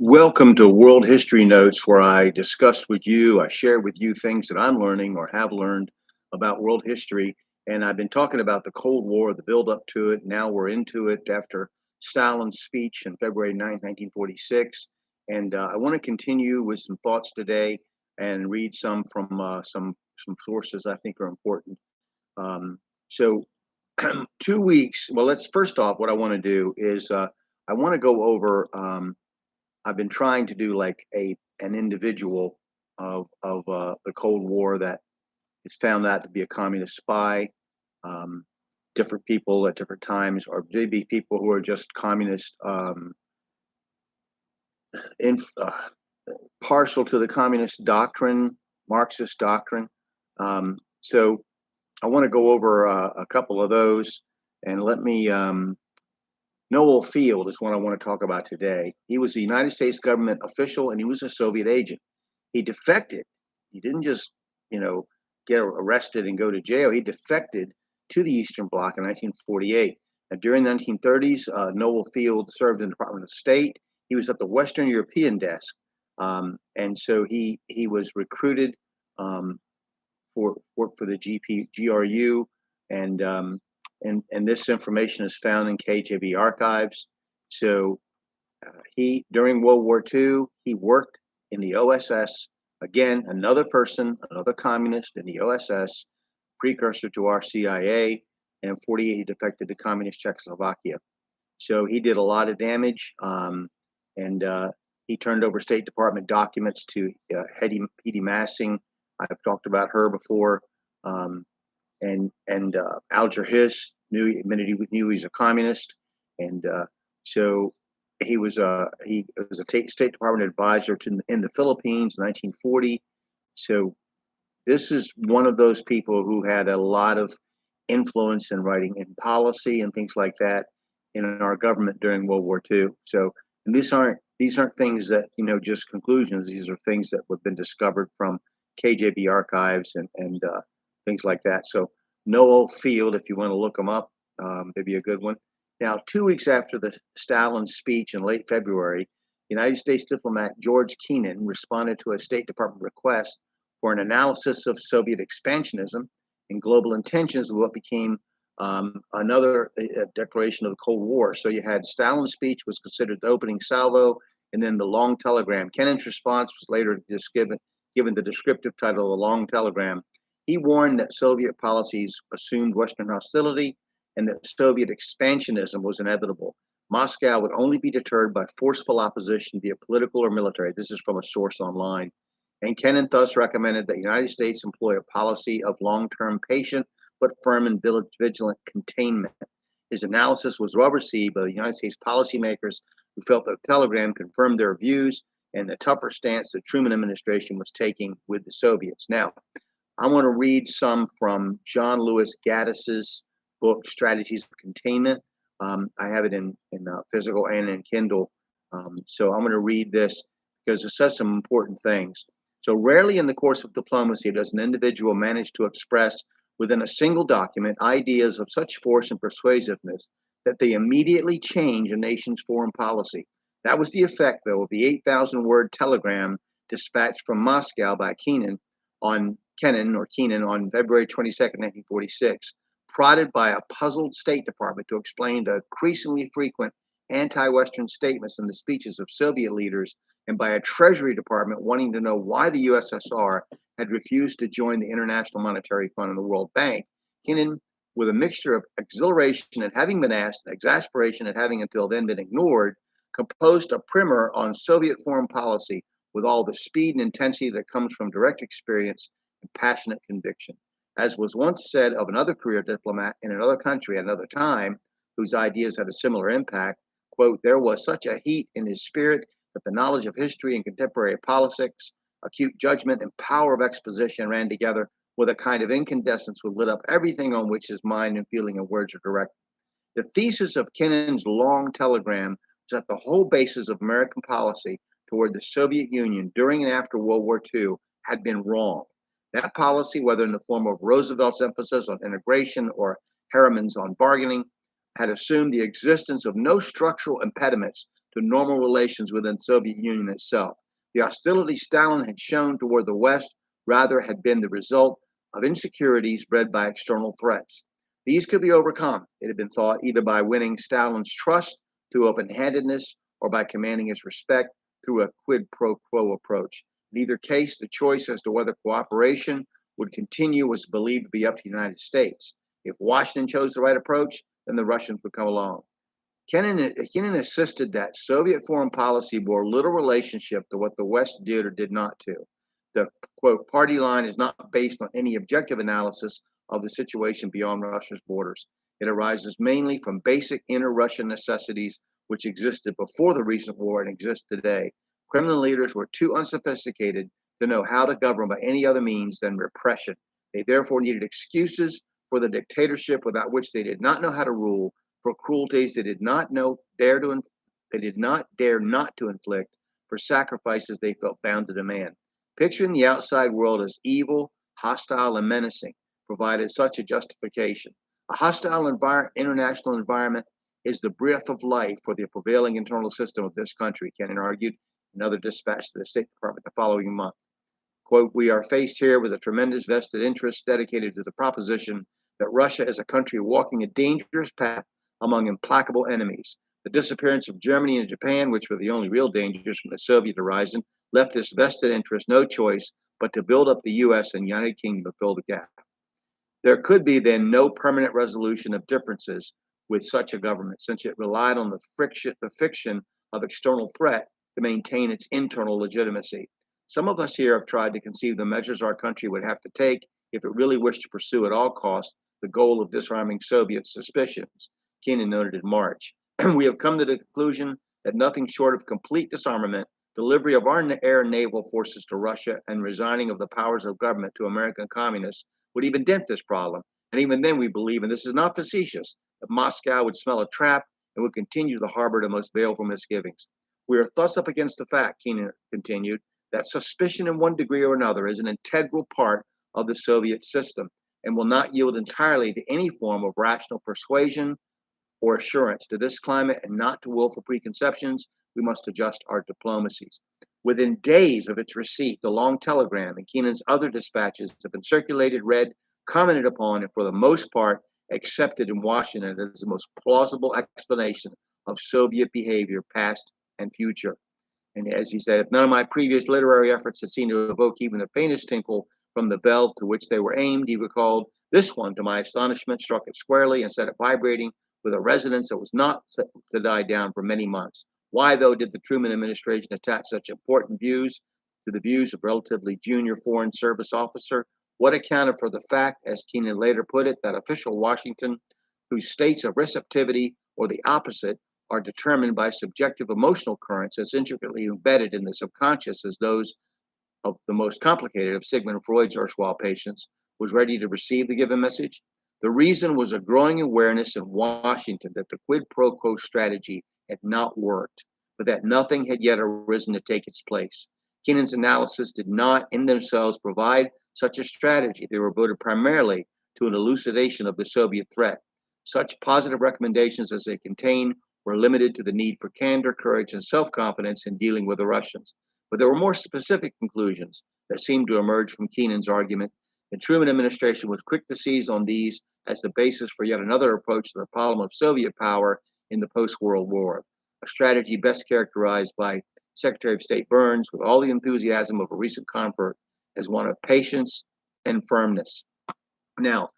Welcome to World History Notes, where I share with you things that I'm learning or have learned about world history. And I've been talking about the Cold War, the build up to it. Now we're into it after Stalin's speech on February 9th, 1946. And I want to continue with some thoughts today and read some from some sources I think are important. So 2 weeks. Well, let's first off, what I want to do is I want to go over. I've been trying to do like an individual of the Cold War that is found out to be a communist spy. Um, Different people at different times, or maybe people who are just communist, in, partial to the communist doctrine, Marxist doctrine. So I want to go over a couple of those, and let me. Noel Field is one I want to talk about today. He was a United States government official, and he was a Soviet agent. He defected. He didn't just, you know, get arrested and go to jail. He defected to the Eastern Bloc in 1948. And during the 1930s, Noel Field served in the Department of State. He was at the Western European desk, and so he was recruited for work for the GRU, and and this information is found in KGB archives. So he during World War II, he worked in the OSS. Again, another person, another communist in the OSS, precursor to our CIA. And in 48, he defected to communist Czechoslovakia. So he did a lot of damage, and he turned over State Department documents to Hedy Massing. I've talked about her before, um, and Alger Hiss admitted he knew he was a communist, and so he was a State Department advisor in the Philippines in 1940. So this is one of those people who had a lot of influence in writing in policy and things like that in our government during World War II. So, and these aren't things that just conclusions. These are things that have been discovered from KGB archives and things like that. So, Noel Field, if you want to look him up, maybe a good one. Now, 2 weeks after the Stalin speech in late February, United States diplomat George Kennan responded to a State Department request for an analysis of Soviet expansionism and global intentions of what became another declaration of the Cold War. So you had Stalin's speech was considered the opening salvo, and then the long telegram. Kennan's response was later just given the descriptive title of the long telegram. He warned that Soviet policies assumed Western hostility and that Soviet expansionism was inevitable. Moscow would only be deterred by forceful opposition via political or military. This is from a source online. And Kennan thus recommended that the United States employ a policy of long-term patient but firm and vigilant containment. His analysis was well received by the United States policymakers who felt the telegram confirmed their views and the tougher stance the Truman administration was taking with the Soviets. Now, I want to read some from John Lewis Gaddis's book, Strategies of Containment. I have it in physical and in Kindle. So I'm going to read this because it says some important things. So rarely in the course of diplomacy does an individual manage to express within a single document ideas of such force and persuasiveness that they immediately change a nation's foreign policy. That was the effect, though, of the 8,000-word telegram dispatched from Moscow by Kennan on February 22nd, 1946, prodded by a puzzled State Department to explain the increasingly frequent anti-Western statements in the speeches of Soviet leaders, and by a Treasury Department wanting to know why the USSR had refused to join the International Monetary Fund and the World Bank. Kennan, with a mixture of exhilaration at having been asked and exasperation at having until then been ignored, composed a primer on Soviet foreign policy with all the speed and intensity that comes from direct experience and passionate conviction. As was once said of another career diplomat in another country at another time, whose ideas had a similar impact, quote, there was such a heat in his spirit that the knowledge of history and contemporary politics, acute judgment, and power of exposition ran together with a kind of incandescence which lit up everything on which his mind and feeling and words are directed. The thesis of Kennan's long telegram was that the whole basis of American policy toward the Soviet Union during and after World War II had been wrong. That policy, whether in the form of Roosevelt's emphasis on integration or Harriman's on bargaining, had assumed the existence of no structural impediments to normal relations within the Soviet Union itself. The hostility Stalin had shown toward the West rather had been the result of insecurities bred by external threats. These could be overcome, it had been thought, either by winning Stalin's trust through open-handedness or by commanding his respect through a quid pro quo approach. In either case, the choice as to whether cooperation would continue was believed to be up to the United States. If Washington chose the right approach, then the Russians would come along. Kennan insisted that Soviet foreign policy bore little relationship to what the West did or did not do. The, quote, party line is not based on any objective analysis of the situation beyond Russia's borders. It arises mainly from basic inter-Russian necessities which existed before the recent war and exist today. Kremlin leaders were too unsophisticated to know how to govern by any other means than repression. They therefore needed excuses for the dictatorship without which they did not know how to rule, for cruelties they did not dare not to inflict, for sacrifices they felt bound to demand. Picturing the outside world as evil, hostile, and menacing provided such a justification. A hostile international environment is the breath of life for the prevailing internal system of this country, Kennan argued in another dispatch to the State Department the following month. Quote, we are faced here with a tremendous vested interest dedicated to the proposition that Russia is a country walking a dangerous path among implacable enemies. The disappearance of Germany and Japan, which were the only real dangers from the Soviet horizon, left this vested interest no choice but to build up the U.S. and United Kingdom to fill the gap. There could be then no permanent resolution of differences with such a government, since it relied on the fiction of external threat to maintain its internal legitimacy. Some of us here have tried to conceive the measures our country would have to take if it really wished to pursue at all costs the goal of disarming Soviet suspicions, Kennan noted in March. We have come to the conclusion that nothing short of complete disarmament, delivery of our air and naval forces to Russia, and resigning of the powers of government to American communists would even dent this problem. And even then, we believe, and this is not facetious, that Moscow would smell a trap and would continue to harbor the most baleful misgivings. We are thus up against the fact, Kennan continued, that suspicion in one degree or another is an integral part of the Soviet system and will not yield entirely to any form of rational persuasion or assurance. To this climate and not to willful preconceptions, we must adjust our diplomacies. Within days of its receipt, the long telegram and Kennan's other dispatches have been circulated, read, commented upon, and for the most part accepted in Washington as the most plausible explanation of Soviet behavior, past and future. And as he said, if none of my previous literary efforts had seemed to evoke even the faintest tinkle from the bell to which they were aimed, he recalled, this one, to my astonishment, struck it squarely and set it vibrating with a resonance that was not set to die down for many months. Why, though, did the Truman administration attach such important views to the views of relatively junior Foreign Service officer? What accounted for the fact, as Kennan later put it, that official Washington, whose states of receptivity or the opposite are determined by subjective emotional currents as intricately embedded in the subconscious as those of the most complicated of Sigmund Freud's erstwhile patients, was ready to receive the given message? The reason was a growing awareness in Washington that the quid pro quo strategy had not worked, but that nothing had yet arisen to take its place. Kennan's analysis did not in themselves provide such a strategy. They were devoted primarily to an elucidation of the Soviet threat. Such positive recommendations as they contain were limited to the need for candor, courage, and self-confidence in dealing with the Russians. But there were more specific conclusions that seemed to emerge from Kennan's argument. The Truman administration was quick to seize on these as the basis for yet another approach to the problem of Soviet power in the post-World War, a strategy best characterized by Secretary of State Burns, with all the enthusiasm of a recent convert, as one of patience and firmness. Now,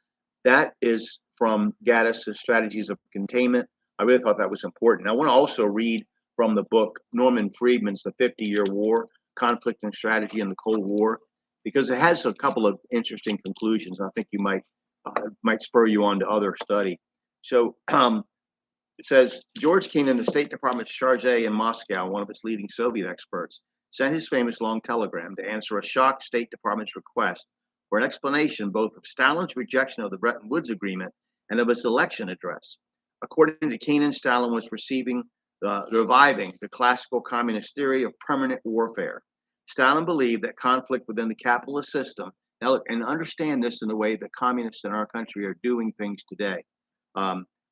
that is from Gaddis' Strategies of Containment. I really thought that was important. I want to also read from the book Norman Friedman's The 50-Year War, Conflict and Strategy in the Cold War, because it has a couple of interesting conclusions. I think you might spur you on to other study. So it says, George Kennan, the State Department's charge in Moscow, one of its leading Soviet experts, sent his famous long telegram to answer a shocked State Department's request for an explanation both of Stalin's rejection of the Bretton Woods Agreement and of his election address. According to Kennan, Stalin was reviving the classical communist theory of permanent warfare. Stalin believed that conflict within the capitalist system, now, and understand this in the way that communists in our country are doing things today,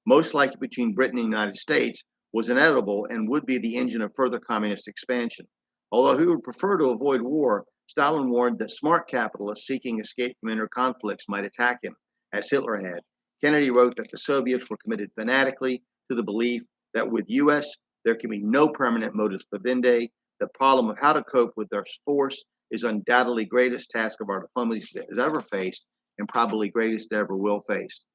most likely between Britain and the United States, was inevitable and would be the engine of further communist expansion. Although he would prefer to avoid war, Stalin warned that smart capitalists seeking escape from inner conflicts might attack him, as Hitler had. Kennedy wrote that the Soviets were committed fanatically to the belief that with US, there can be no permanent modus vivendi. The problem of how to cope with their force is undoubtedly greatest task of our diplomacy has ever faced and probably greatest ever will face.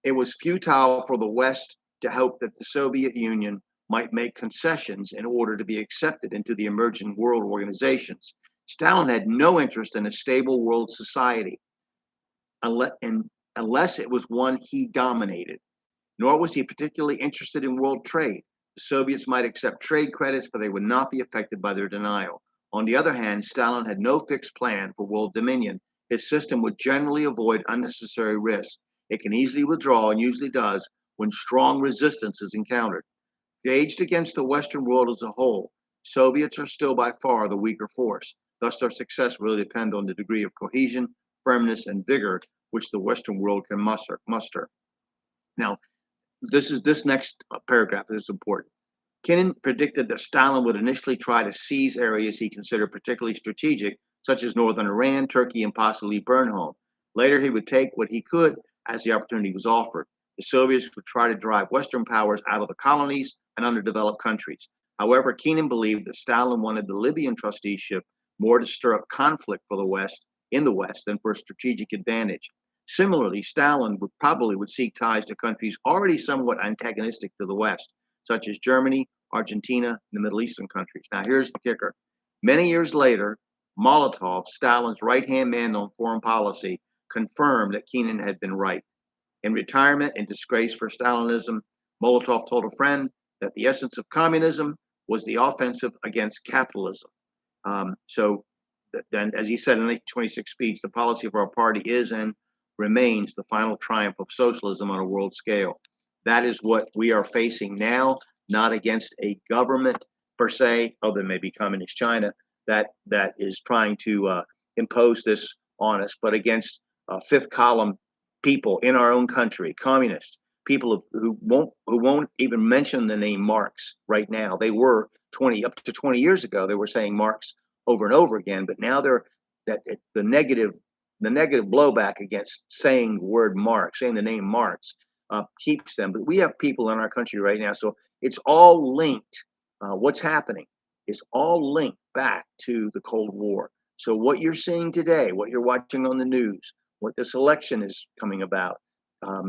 It was futile for the West to hope that the Soviet Union might make concessions in order to be accepted into the emerging world organizations. Stalin had no interest in a stable world society unless it was one he dominated, nor was he particularly interested in world trade. The Soviets might accept trade credits, but they would not be affected by their denial. On the other hand, Stalin had no fixed plan for world dominion. His system would generally avoid unnecessary risks. It can easily withdraw, and usually does, when strong resistance is encountered. Gauged against the Western world as a whole, Soviets are still by far the weaker force. Thus, their success will depend on the degree of cohesion, firmness, and vigor which the Western world can muster. Now, this next paragraph is important. Kennan predicted that Stalin would initially try to seize areas he considered particularly strategic, such as northern Iran, Turkey, and possibly Bernholm. Later, he would take what he could as the opportunity was offered. The Soviets would try to drive Western powers out of the colonies and underdeveloped countries. However, Kennan believed that Stalin wanted the Libyan trusteeship more to stir up conflict for the West in the West than for strategic advantage. Similarly, Stalin would seek ties to countries already somewhat antagonistic to the West, such as Germany, Argentina, and the Middle Eastern countries. Now, here's the kicker. Many years later, Molotov, Stalin's right-hand man on foreign policy, confirmed that Kennan had been right. In retirement and disgrace for Stalinism, Molotov told a friend that the essence of communism was the offensive against capitalism. So then, as he said in the 1926 speech, the policy of our party is and remains the final triumph of socialism on a world scale. That is what we are facing now, not against a government per se, other than maybe communist China, that is trying to impose this on us, but against fifth column people in our own country, communists, people who won't even mention the name Marx right now. They were up to 20 years ago, they were saying Marx over and over again, but now the negative blowback against saying the word Marx, saying the name Marx, keeps them. But we have people in our country right now, so it's all linked. What's happening is all linked back to the Cold War. So what you're seeing today, what you're watching on the news, what this election is coming about,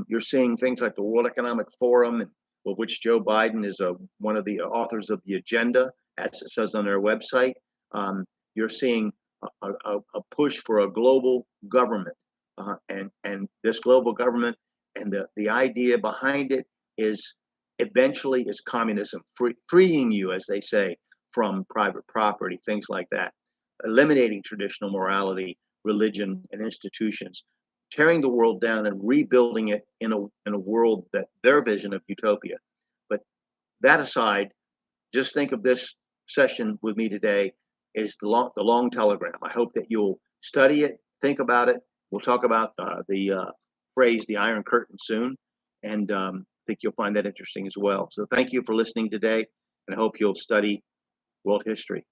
you're seeing things like the World Economic Forum, of which Joe Biden is one of the authors of the agenda, as it says on their website. You're seeing a push for a global government, and this global government and the idea behind it is eventually is communism, freeing you, as they say, from private property, things like that, eliminating traditional morality, religion, and institutions, tearing the world down and rebuilding it in a world that their vision of utopia. But that aside, just think of this session with me today is the long telegram. I hope that you'll study it, think about it. We'll talk about the phrase, the Iron Curtain, soon, and I think you'll find that interesting as well. So thank you for listening today, and I hope you'll study world history.